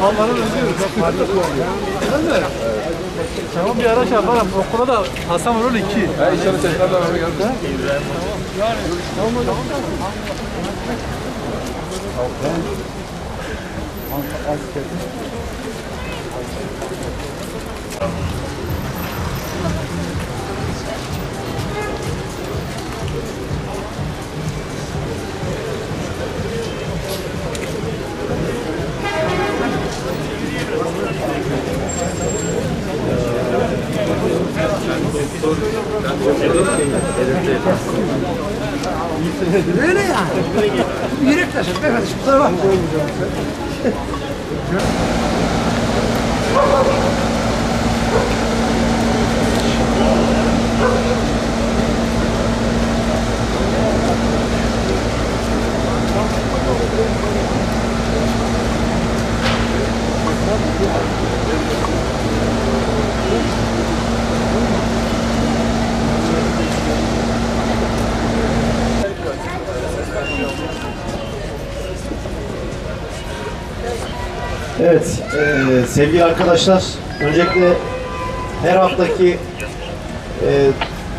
Allah'ın özlüyoruz. Tamam bir araç yaparım. Okula da Hasan Urul 2. İnşallah tekrardan öyle geldi. Öyle yani. Yürek taşır be kardeşim. Kusura bakma. Evet, sevgili arkadaşlar, öncelikle her haftaki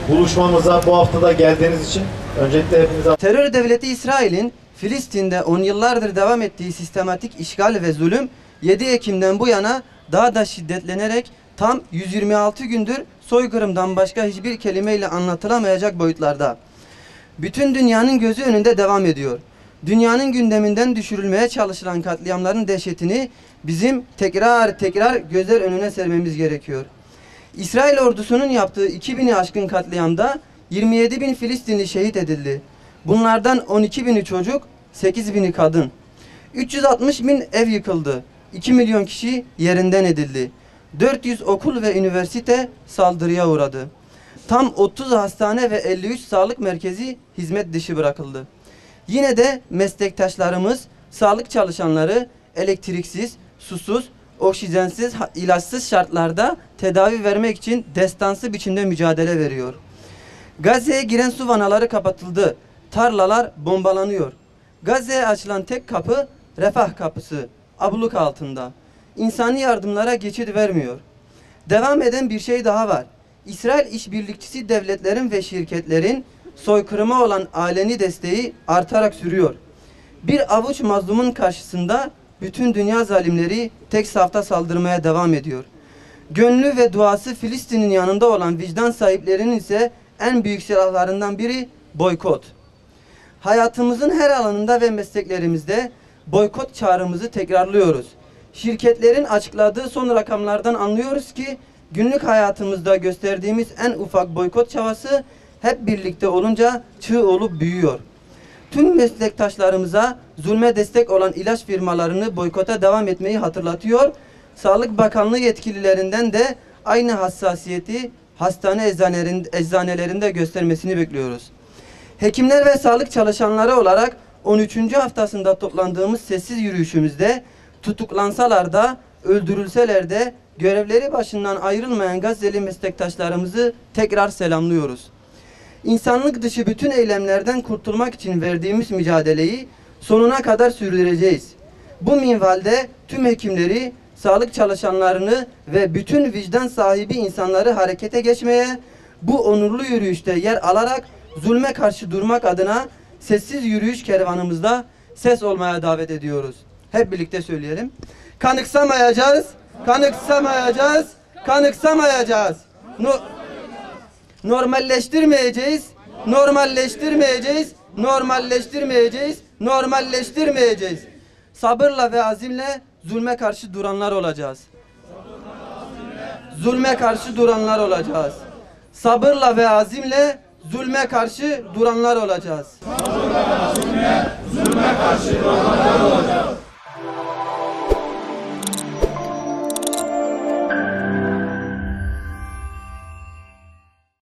buluşmamıza bu haftada geldiğiniz için öncelikle hepinize... Terör devleti İsrail'in Filistin'de 10 yıllardır devam ettiği sistematik işgal ve zulüm 7 Ekim'den bu yana daha da şiddetlenerek tam 126 gündür soykırımdan başka hiçbir kelimeyle anlatılamayacak boyutlarda. Bütün dünyanın gözü önünde devam ediyor. Dünyanın gündeminden düşürülmeye çalışılan katliamların dehşetini bizim tekrar gözler önüne sermemiz gerekiyor. İsrail ordusunun yaptığı 2000'i aşkın katliamda 27.000 Filistinli şehit edildi. Bunlardan 12.000'i çocuk, 8.000'i kadın. 360.000 ev yıkıldı. 2 milyon kişi yerinden edildi. 400 okul ve üniversite saldırıya uğradı. Tam 30 hastane ve 53 sağlık merkezi hizmet dışı bırakıldı. Yine de meslektaşlarımız, sağlık çalışanları elektriksiz, susuz, oksijensiz, ilaçsız şartlarda tedavi vermek için destansı biçimde mücadele veriyor. Gazze'ye giren su vanaları kapatıldı. Tarlalar bombalanıyor. Gazze'ye açılan tek kapı refah kapısı, abluk altında. İnsani yardımlara geçit vermiyor. Devam eden bir şey daha var. İsrail işbirlikçisi devletlerin ve şirketlerin soykırıma olan aleni desteği artarak sürüyor. Bir avuç mazlumun karşısında bütün dünya zalimleri tek safta saldırmaya devam ediyor. Gönlü ve duası Filistin'in yanında olan vicdan sahiplerinin ise en büyük silahlarından biri boykot. Hayatımızın her alanında ve mesleklerimizde boykot çağrımızı tekrarlıyoruz. Şirketlerin açıkladığı son rakamlardan anlıyoruz ki günlük hayatımızda gösterdiğimiz en ufak boykot çabası hep birlikte olunca çığ olup büyüyor. Tüm meslektaşlarımıza zulme destek olan ilaç firmalarını boykota devam etmeyi hatırlatıyor. Sağlık Bakanlığı yetkililerinden de aynı hassasiyeti hastane eczanelerinde göstermesini bekliyoruz. Hekimler ve sağlık çalışanları olarak 13. haftasında toplandığımız sessiz yürüyüşümüzde tutuklansalar da öldürülseler de görevleri başından ayrılmayan Gazze'li meslektaşlarımızı tekrar selamlıyoruz. İnsanlık dışı bütün eylemlerden kurtulmak için verdiğimiz mücadeleyi sonuna kadar sürdüreceğiz. Bu minvalde tüm hekimleri, sağlık çalışanlarını ve bütün vicdan sahibi insanları harekete geçmeye, bu onurlu yürüyüşte yer alarak zulme karşı durmak adına sessiz yürüyüş kervanımızda ses olmaya davet ediyoruz. Hep birlikte söyleyelim. Kanıksamayacağız, kanıksamayacağız, kanıksamayacağız. Normalleştirmeyeceğiz, normalleştirmeyeceğiz, normalleştirmeyeceğiz, normalleştirmeyeceğiz. Sabırla ve azimle zulme karşı duranlar olacağız. Zulme karşı duranlar olacağız. Sabırla ve azimle zulme karşı duranlar olacağız. Sabırla ve azimle zulme karşı duranlar olacağız.